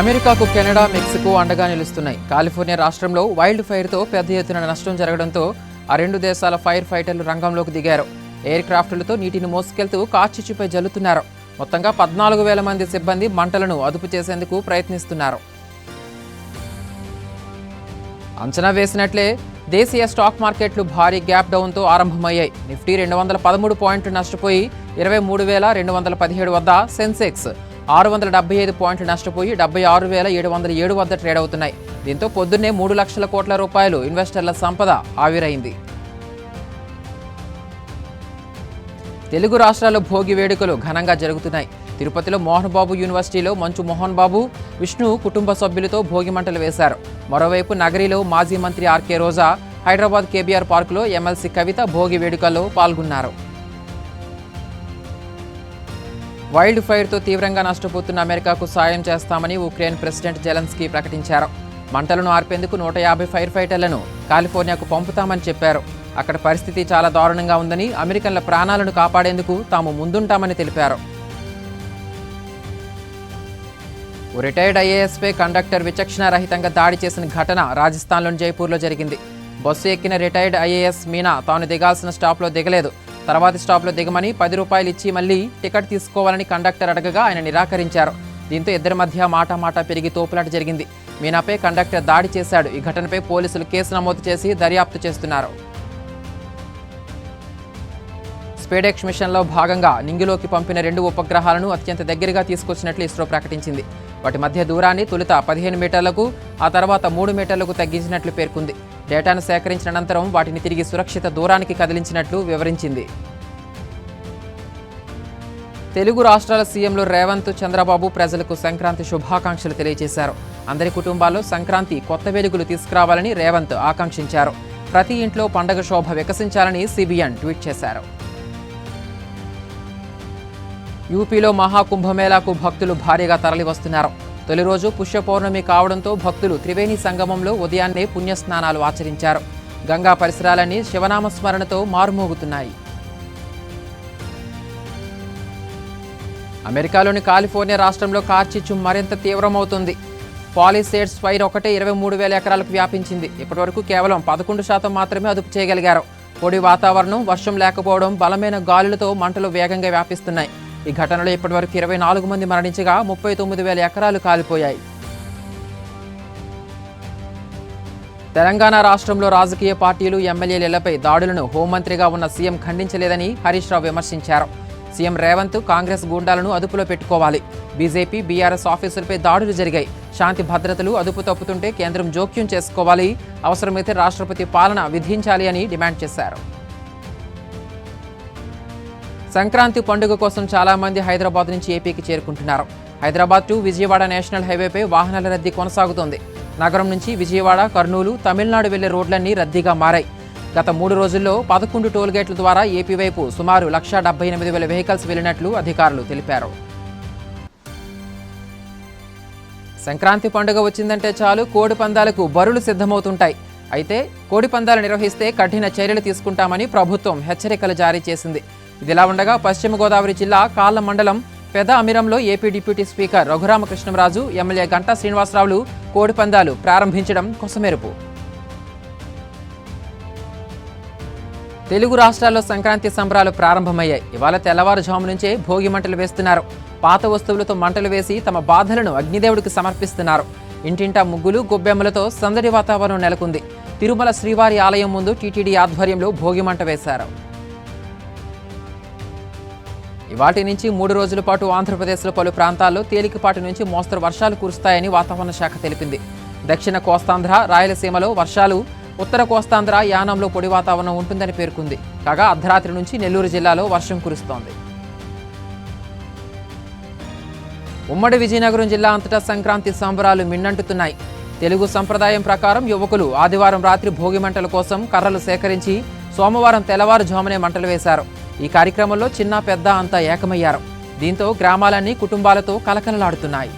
అమెరికాకు Canada, Mexico అండగా నిలుస్తున్నాయి. కాలిఫోర్నియా రాష్ట్రంలో వైల్డ్ ఫైర్తో పెద్ద ఎత్తున నష్టం జరగడంతో ఆ రెండు దేశాల ఫైర్ ఫైటర్లు రంగంలోకి దిగారు. ఎయిర్ క్రాఫ్టులతో నీటిని మోసుకెళ్తూ కార్చిచ్చుపై జల్లుతున్నారు. మొత్తంగా 14,000 మంది సిబ్బంది మంటలను అదుపు చేసేందుకు ప్రయత్నిస్తున్నారు. అంచనా వేసినట్లే దేశీయ స్టాక్ మార్కెట్లు భారీ గ్యాప్ డౌన్తో ఆరంభమయ్యాయి. నిఫ్టీ 213 పాయింట్లు నష్టపోయి 23,217 వద్ద, సెన్సెక్స్ 675 పాయింట్లు నష్టపోయి 76,707 వద్ద ట్రేడ్ అవుతున్నాయి. దీంతో పొద్దున్నే 3 లక్షల కోట్ల రూపాయలు ఇన్వెస్టర్ల సంపద ఆవిరైంది. తెలుగు రాష్ట్రాల్లో భోగి వేడుకలు ఘనంగా జరుగుతున్నాయి. తిరుపతిలో మోహన్ బాబు యూనివర్సిటీలో మంచు మోహన్ బాబు, విష్ణు కుటుంబ సభ్యులతో భోగి మంటలు వేశారు. మరోవైపు నగరిలో మాజీ మంత్రి ఆర్కే రోజా, హైదరాబాద్ కేబీఆర్ పార్కులో ఎమ్మెల్సీ కవిత భోగి వేడుకల్లో పాల్గొన్నారు. వైల్డ్ ఫైర్తో తీవ్రంగా నష్టపోతున్న అమెరికాకు సాయం చేస్తామని ఉక్రెయిన్ ప్రెసిడెంట్ జెలెన్స్కీ ప్రకటించారు. మంటలను ఆర్పేందుకు 150 ఫైర్ ఫైటర్లను కాలిఫోర్నియాకు పంపుతామని చెప్పారు. అక్కడ పరిస్థితి చాలా దారుణంగా ఉందని, అమెరికన్ల ప్రాణాలను కాపాడేందుకు తాము ముందుంటామని తెలిపారు. ఓ రిటైర్డ్ ఐఏఎస్పై కండక్టర్ విచక్షణారహితంగా దాడి చేసిన ఘటన రాజస్థాన్లోని జైపూర్లో జరిగింది. బస్సు ఎక్కిన రిటైర్డ్ ఐఏఎస్ మీనా తాను దిగాల్సిన స్టాప్లో దిగలేదు. తర్వాతి స్టాప్లో దిగమని 10 రూపాయలు ఇచ్చి మళ్లీ టికెట్ తీసుకోవాలని కండక్టర్ అడగగా ఆయన నిరాకరించారు. దీంతో ఇద్దరి మధ్య మాట పెరిగి తోపులాట జరిగింది. మీనాపై కండక్టర్ దాడి చేశాడు. ఈ ఘటనపై పోలీసులు కేసు నమోదు చేసి దర్యాప్తు చేస్తున్నారు. స్పేడెక్స్ మిషన్లో భాగంగా నింగిలోకి పంపిన 2 ఉపగ్రహాలను అత్యంత దగ్గరగా తీసుకొచ్చినట్లు ఇస్రో ప్రకటించింది. వాటి మధ్య దూరాన్ని తొలుత 15 మీటర్లకు, ఆ తర్వాత 3 మీటర్లకు తగ్గించినట్లు పేర్కొంది. డేటాను సేకరించిన అనంతరం వాటిని తిరిగి సురక్షిత దూరానికి కదిలించినట్లు వివరించింది. తెలుగు రాష్ట్రాల సీఎంలు రేవంత్, చంద్రబాబు ప్రజలకు సంక్రాంతి శుభాకాంక్షలు తెలియజేశారు. అందరి కుటుంబాల్లో సంక్రాంతి కొత్త వెలుగులు తీసుకురావాలని రేవంత్ ఆకాంక్షించారు. ప్రతి ఇంట్లో పండగ శోభ వికసించాలని సిబిఎన్ ట్వీట్ చేశారు. యూపీలో మహాకుంభమేళాకు భక్తులు భారీగా తరలివస్తున్నారు. తొలి రోజు పుష్య పౌర్ణమి కావడంతో భక్తులు త్రివేణి సంగమంలో ఉదయాన్నే పుణ్యస్నానాలు ఆచరించారు. గంగా పరిసరాలన్నీ శివనామస్మరణతో మారుమోగుతున్నాయి. అమెరికాలోని కాలిఫోర్నియా రాష్ట్రంలో కార్చిచ్చు మరింత తీవ్రమవుతుంది. పాలిసేడ్స్ ఫైర్ ఒకటే 23,000 ఎకరాలకు వ్యాపించింది. ఇప్పటివరకు కేవలం 11% మాత్రమే అదుపు చేయగలిగారు. పొడి వాతావరణం, వర్షం లేకపోవడం, బలమైన గాలులతో మంటలు వేగంగా వ్యాపిస్తున్నాయి. ఈ ఘటనలో ఇప్పటివరకు 24 మంది మరణించగా 39,000 ఎకరాలు కాలిపోయాయి. తెలంగాణ రాష్ట్రంలో రాజకీయ పార్టీలు, ఎమ్మెల్యేల ఇళ్లపై దాడులను హోంమంత్రిగా ఉన్న సీఎం ఖండించలేదని హరీష్ రావు విమర్శించారు. సీఎం రేవంత్ కాంగ్రెస్ గూండాలను అదుపులో పెట్టుకోవాలి. బీజేపీ, బీఆర్ఎస్ ఆఫీసులపై దాడులు జరిగాయి. శాంతి భద్రతలు అదుపు తప్పుతుంటే కేంద్రం జోక్యం చేసుకోవాలి. అవసరమైతే రాష్ట్రపతి పాలన విధించాలి అని డిమాండ్ చేశారు. సంక్రాంతి పండుగ కోసం చాలా మంది హైదరాబాద్ నుంచి ఏపీకి చేరుకుంటున్నారు. హైదరాబాద్ టు విజయవాడ నేషనల్ హైవేపై వాహనాల రద్దీ కొనసాగుతోంది. నగరం నుంచి విజయవాడ, కర్నూలు, తమిళనాడు వెళ్లే రోడ్లన్నీ రద్దీగా మారాయి. గత 3 రోజుల్లో 11 టోల్గేట్ల ద్వారా ఏపీ వైపు సుమారు 1,78,000 వెహికల్స్ వెళ్లినట్లు అధికారులు తెలిపారు. సంక్రాంతి పండుగ వచ్చిందంటే చాలు కోడి పందాలకు బరులు సిద్ధమవుతుంటాయి. అయితే కోడి పందాలు నిర్వహిస్తే కఠిన చర్యలు తీసుకుంటామని ప్రభుత్వం హెచ్చరికలు జారీ చేసింది. ఇదిలా ఉండగా పశ్చిమ గోదావరి జిల్లా కాళ్ళ మండలం పెద అమిరంలో AP deputy speaker Raghurama Krishnam Raju, MLA Ganta శ్రీనివాసరావులు కోడి పందాలు ప్రారంభించడం కొసమెరుపు. తెలుగు రాష్ట్రాల్లో సంక్రాంతి సంబరాలు ప్రారంభమయ్యాయి. ఇవాళ తెల్లవారుజాము నుంచే భోగి మంటలు వేస్తున్నారు. పాత వస్తువులతో మంటలు వేసి తమ బాధలను అగ్నిదేవుడికి సమర్పిస్తున్నారు. ఇంటింటా ముగ్గులు, గొబ్బెమ్మలతో సందడి వాతావరణం నెలకొంది. తిరుమల శ్రీవారి ఆలయం ముందు టీటీడీ ఆధ్వర్యంలో భోగి మంట వేశారు. ఇవాటి నుంచి 3 రోజుల పాటు ఆంధ్రప్రదేశ్లో పలు ప్రాంతాల్లో తేలికపాటి నుంచి మోస్తరు వర్షాలు కురుస్తాయని వాతావరణ శాఖ తెలిపింది. దక్షిణ కోస్తాంధ్ర, రాయలసీమలో వర్షాలు, ఉత్తర కోస్తాంధ్ర, యానంలో పొడి వాతావరణం ఉంటుందని పేర్కొంది. కాగా అర్ధరాత్రి నుంచి నెల్లూరు జిల్లాలో వర్షం కురుస్తోంది. ఉమ్మడి విజయనగరం జిల్లా అంతటా సంక్రాంతి సంబరాలు మిన్నంటుతున్నాయి. తెలుగు సంప్రదాయం ప్రకారం యువకులు ఆదివారం రాత్రి భోగి మంటల కోసం కర్రలు సేకరించి సోమవారం తెల్లవారుజామునే మంటలు వేశారు. ఈ కార్యక్రమంలో చిన్న పెద్ద అంతా ఏకమయ్యారు. దీంతో గ్రామాలన్నీ కుటుంబాలతో కలకలలాడుతున్నాయి.